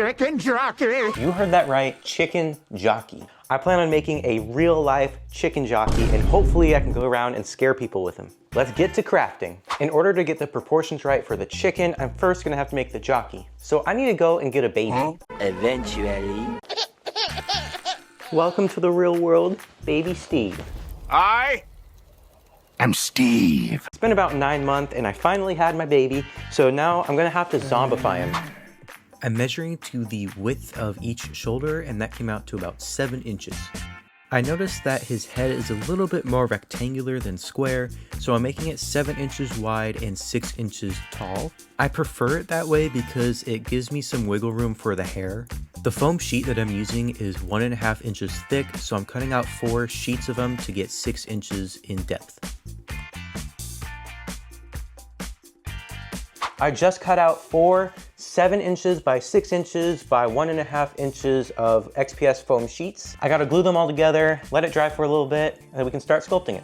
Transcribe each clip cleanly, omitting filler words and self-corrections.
Chicken Jockey. You heard that right, Chicken Jockey. I plan on making a real life chicken jockey, and hopefully I can go around and scare people with him. Let's get to crafting. In order to get the proportions right for the chicken, I'm first gonna have to make the jockey. So I need to go and get a baby. Eventually. Welcome to the real world, baby Steve. I am Steve. It's been about 9 months and I finally had my baby, so now I'm gonna have to zombify him. I'm measuring to the width of each shoulder, and that came out to about 7 inches. I noticed that his head is a little bit more rectangular than square, so I'm making it 7 inches wide and 6 inches tall. I prefer it that way because it gives me some wiggle room for the hair. The foam sheet that I'm using is 1.5 inches thick, so I'm cutting out 4 sheets of them to get 6 inches in depth. I just cut out 4 7 inches by 6 inches by 1.5 inches of XPS foam sheets. I gotta glue them all together, let it dry for a little bit, and then we can start sculpting it.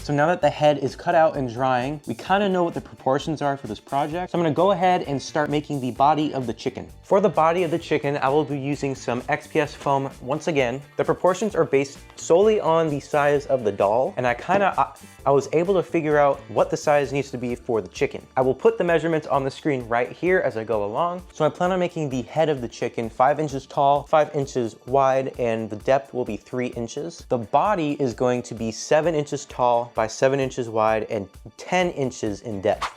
So now that the head is cut out and drying, we kind of know what the proportions are for this project. So I'm gonna go ahead and start making the body of the chicken. For the body of the chicken, I will be using some XPS foam once again. The proportions are based solely on the size of the doll, and I was able to figure out what the size needs to be for the chicken. I will put the measurements on the screen right here as I go along. So I plan on making the head of the chicken 5 inches tall, 5 inches wide, and the depth will be 3 inches. The body is going to be 7 inches tall by 7 inches wide and 10 inches in depth.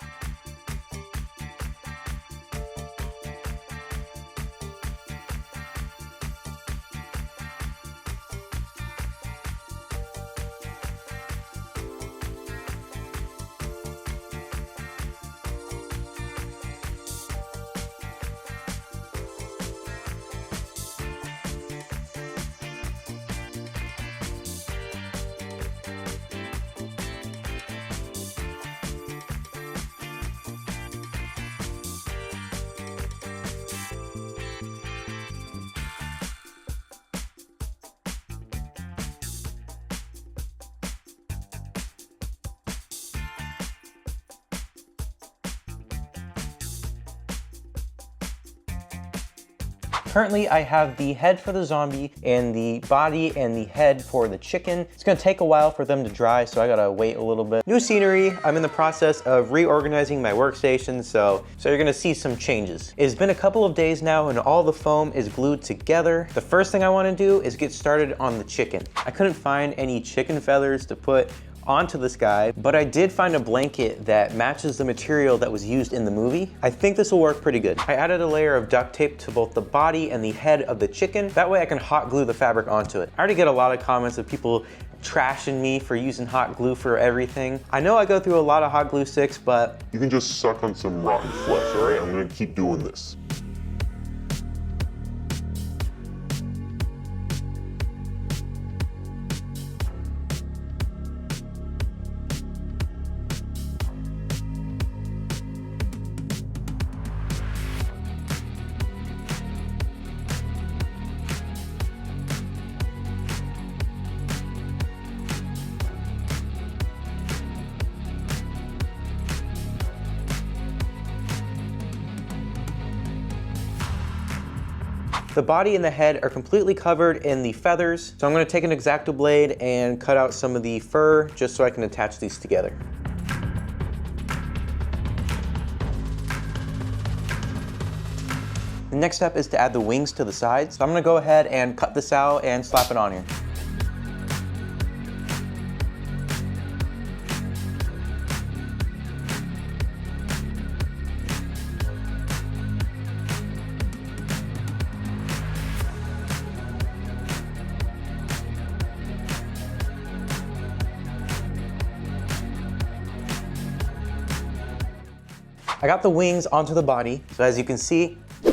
Currently, I have the head for the zombie and the body and the head for the chicken. It's gonna take a while for them to dry, so I gotta wait a little bit. New scenery, I'm in the process of reorganizing my workstation, so you're gonna see some changes. It's been a couple of days now and all the foam is glued together. The first thing I wanna do is get started on the chicken. I couldn't find any chicken feathers to put onto this guy, but I did find a blanket that matches the material that was used in the movie. I think this will work pretty good. I added a layer of duct tape to both the body and the head of the chicken. That way I can hot glue the fabric onto it. I already get a lot of comments of people trashing me for using hot glue for everything. I know I go through a lot of hot glue sticks, but you can just suck on some rotten flesh, all right? I'm gonna keep doing this. the body and the head are completely covered in the feathers. So I'm gonna take an X-Acto blade and cut out some of the fur just so I can attach these together. The next step is to add the wings to the sides. So I'm gonna go ahead and cut this out and slap it on here. I got the wings onto the body, so as you can see, a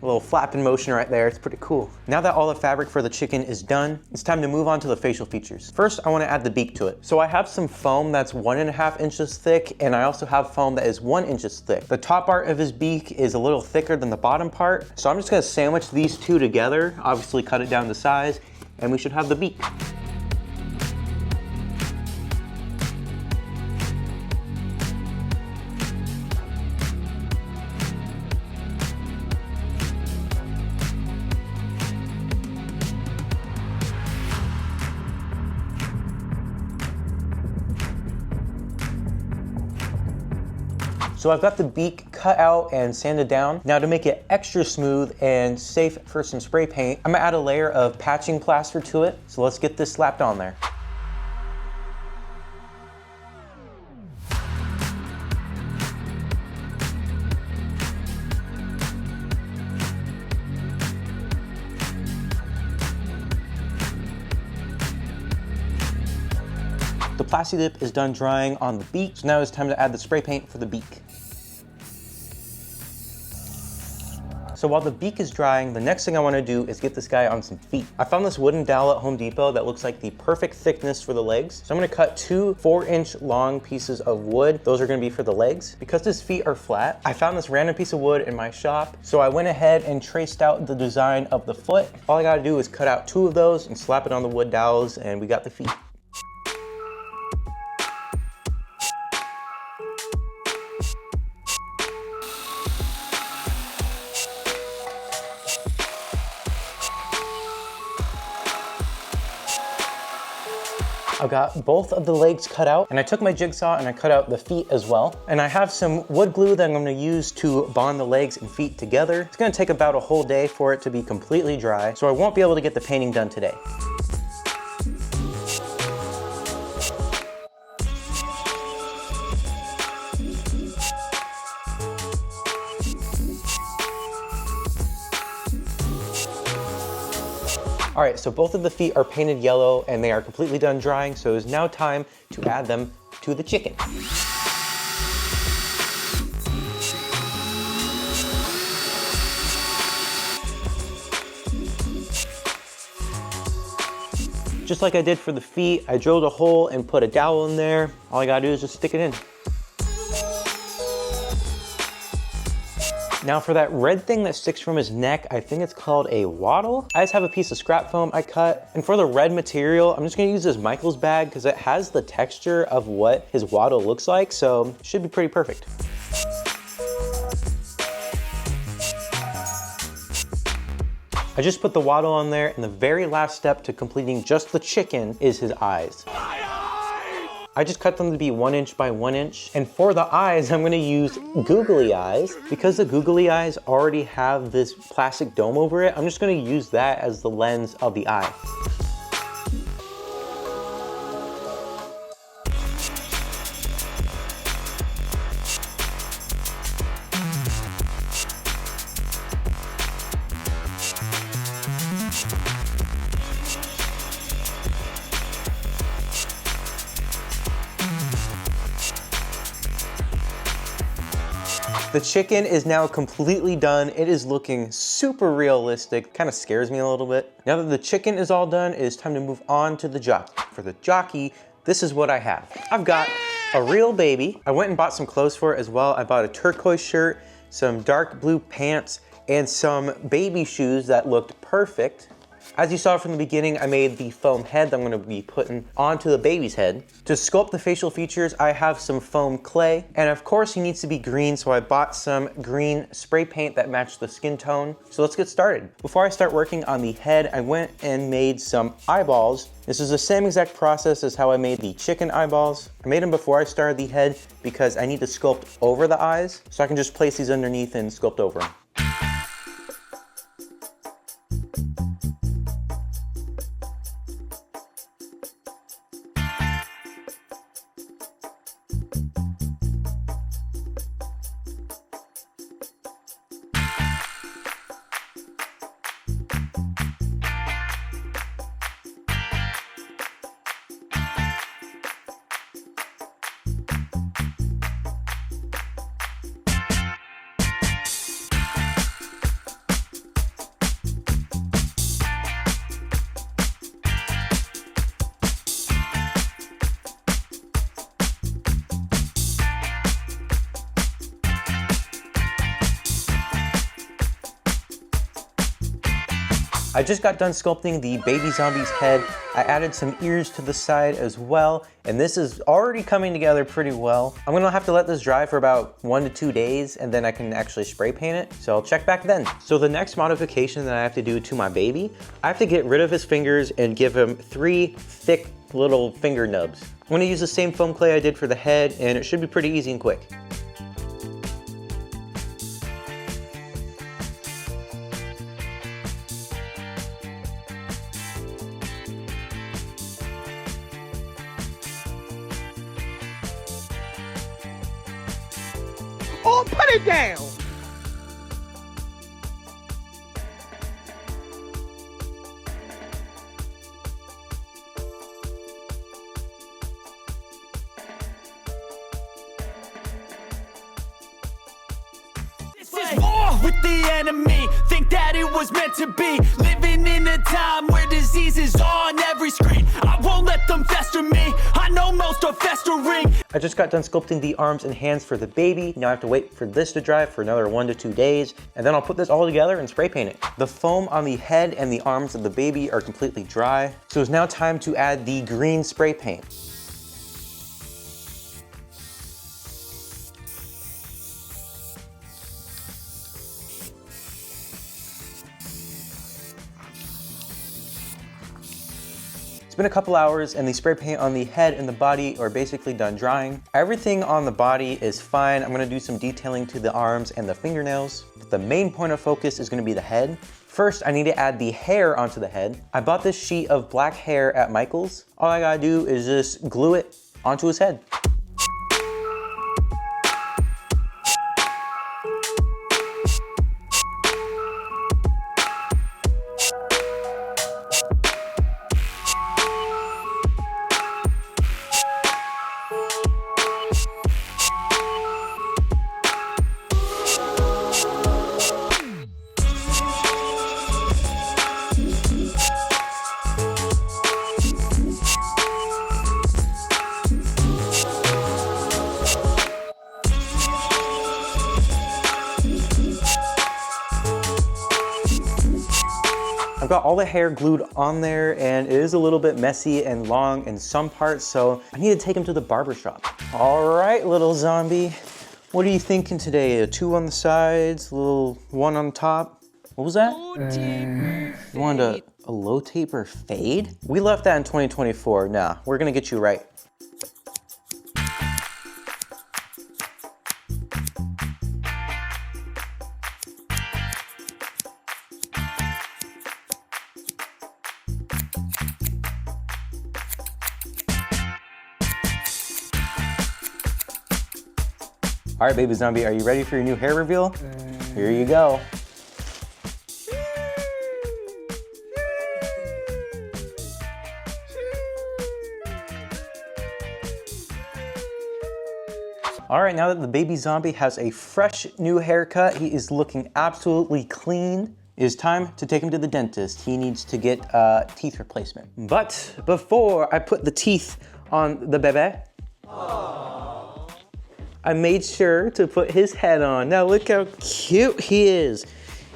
little flapping motion right there. It's pretty cool. Now that all the fabric for the chicken is done, it's time to move on to the facial features. First, I want to add the beak to it. So I have some foam that's 1.5 inches thick, and I also have foam that is 1 inch thick. The top part of his beak is a little thicker than the bottom part, so I'm just gonna sandwich these two together, obviously cut it down to size, and we should have the beak. So I've got the beak cut out and sanded down. Now to make it extra smooth and safe for some spray paint, I'm gonna add a layer of patching plaster to it. So let's get this slapped on there. The Plasti Dip is done drying on the beak, so now it's time to add the spray paint for the beak. So while the beak is drying, the next thing I want to do is get this guy on some feet. I found this wooden dowel at Home Depot that looks like the perfect thickness for the legs. So I'm going to cut 2 4-inch long pieces of wood. Those are going to be for the legs. Because his feet are flat, I found this random piece of wood in my shop. So I went ahead and traced out the design of the foot. All I got to do is cut out 2 of those and slap it on the wood dowels, and we got the feet. I've got both of the legs cut out, and I took my jigsaw and I cut out the feet as well. And I have some wood glue that I'm gonna use to bond the legs and feet together. It's gonna take about a whole day for it to be completely dry, so I won't be able to get the painting done today. All right, so both of the feet are painted yellow and they are completely done drying, so it's now time to add them to the chicken. Just like I did for the feet, I drilled a hole and put a dowel in there. All I gotta do is just stick it in. Now for that red thing that sticks from his neck, I think it's called a wattle. I just have a piece of scrap foam I cut. And for the red material, I'm just gonna use this Michael's bag because it has the texture of what his wattle looks like, so it should be pretty perfect. I just put the wattle on there, and the very last step to completing just the chicken is his eyes. I just cut them to be 1 inch by 1 inch. And for the eyes, I'm gonna use Googly Eyes. Because the Googly Eyes already have this plastic dome over it, I'm just gonna use that as the lens of the eye. The chicken is now completely done. It is looking super realistic. Kind of scares me a little bit. Now that the chicken is all done, it is time to move on to the jockey. For the jockey, this is what I have. I've got a real baby. I went and bought some clothes for it as well. I bought a turquoise shirt, some dark blue pants, and some baby shoes that looked perfect. As you saw from the beginning, I made the foam head that I'm gonna be putting onto the baby's head. To sculpt the facial features, I have some foam clay, and of course he needs to be green, so I bought some green spray paint that matched the skin tone. So let's get started. Before I start working on the head, I went and made some eyeballs. This is the same exact process as how I made the chicken eyeballs. I made them before I started the head because I need to sculpt over the eyes, so I can just place these underneath and sculpt over them. I just got done sculpting the baby zombie's head. I added some ears to the side as well, and this is already coming together pretty well. I'm gonna have to let this dry for about 1 to 2 days, and then I can actually spray paint it, so I'll check back then. So the next modification that I have to do to my baby, I have to get rid of his fingers and give him 3 thick little finger nubs. I'm gonna use the same foam clay I did for the head, and it should be pretty easy and quick. or put it down. War with the enemy, think that it was meant to be. Living in a time where disease is on every screen. I won't let them fester me, I know most are festering. I just got done sculpting the arms and hands for the baby. Now I have to wait for this to dry for another 1 to 2 days, and then I'll put this all together and spray paint it. The foam on the head and the arms of the baby are completely dry, so it's now time to add the green spray paint. It's been a couple hours and the spray paint on the head and the body are basically done drying. Everything on the body is fine. I'm gonna do some detailing to the arms and the fingernails. But the main point of focus is gonna be the head. First, I need to add the hair onto the head. I bought this sheet of black hair at Michael's. All I gotta do is just glue it onto his head. I've got all the hair glued on there and it is a little bit messy and long in some parts, so I need to take him to the barber shop. All right, little zombie. What are you thinking today? A 2 on the sides, a little 1 on top? What was that? You wanted a low taper fade? We left that in 2024. Nah, we're gonna get you right. All right, baby zombie, are you ready for your new hair reveal? Here you go. All right, now that the baby zombie has a fresh new haircut, he is looking absolutely clean. It is time to take him to the dentist. He needs to get teeth replacement. But before I put the teeth on the bebe, I made sure to put his head on. Now look how cute he is.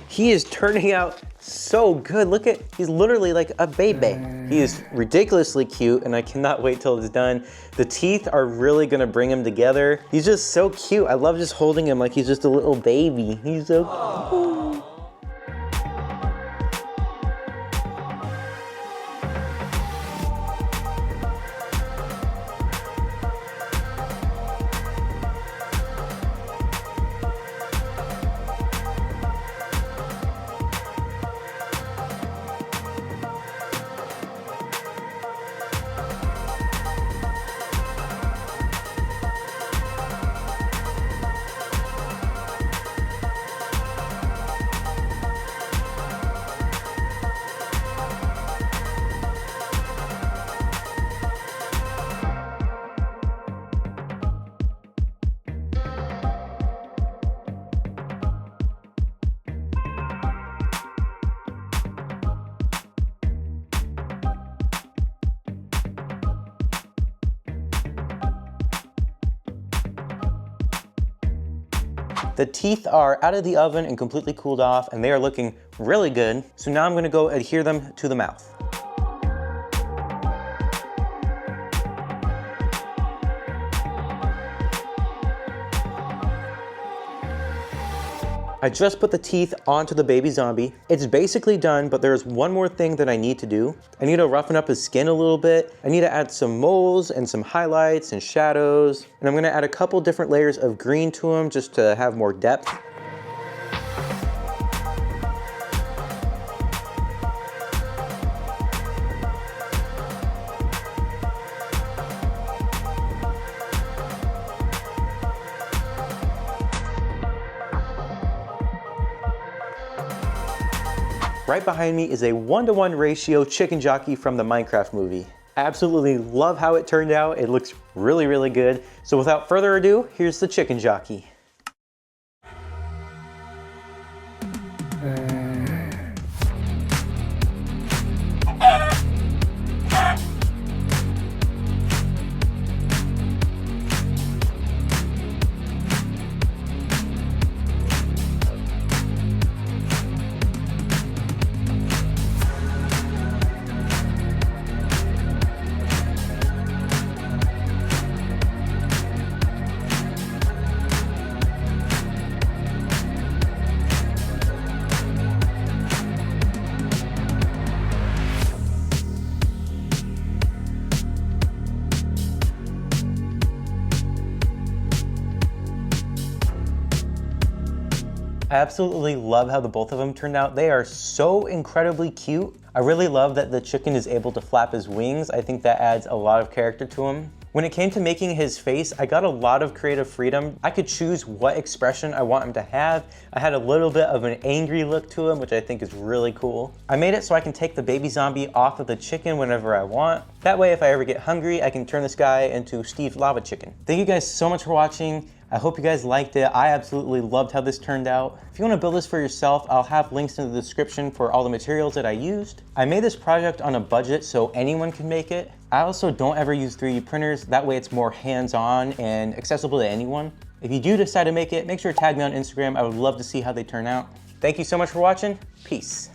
He is turning out so good. Look at, he's literally like a baby. He is ridiculously cute and I cannot wait till it's done. The teeth are really gonna bring him together. He's just so cute. I love just holding him like he's just a little baby. He's so cute. The teeth are out of the oven and completely cooled off and they are looking really good. So now I'm gonna go adhere them to the mouth. I just put the teeth onto the baby zombie. It's basically done, but there's one more thing that I need to do. I need to roughen up his skin a little bit. I need to add some moles and some highlights and shadows. And I'm gonna add a couple different layers of green to him just to have more depth. Right behind me is a 1-to-1 ratio chicken jockey from the Minecraft movie. I absolutely love how it turned out. It looks really, really good. So without further ado, here's the chicken jockey. I absolutely love how the both of them turned out. They are so incredibly cute. I really love that the chicken is able to flap his wings. I think that adds a lot of character to him. When it came to making his face, I got a lot of creative freedom. I could choose what expression I want him to have. I had a little bit of an angry look to him, which I think is really cool. I made it so I can take the baby zombie off of the chicken whenever I want. That way, if I ever get hungry, I can turn this guy into Steve Lava Chicken. Thank you guys so much for watching. I hope you guys liked it. I absolutely loved how this turned out. If you want to build this for yourself, I'll have links in the description for all the materials that I used. I made this project on a budget so anyone can make it. I also don't ever use 3D printers. That way it's more hands-on and accessible to anyone. If you do decide to make it, make sure to tag me on Instagram. I would love to see how they turn out. Thank you so much for watching. Peace.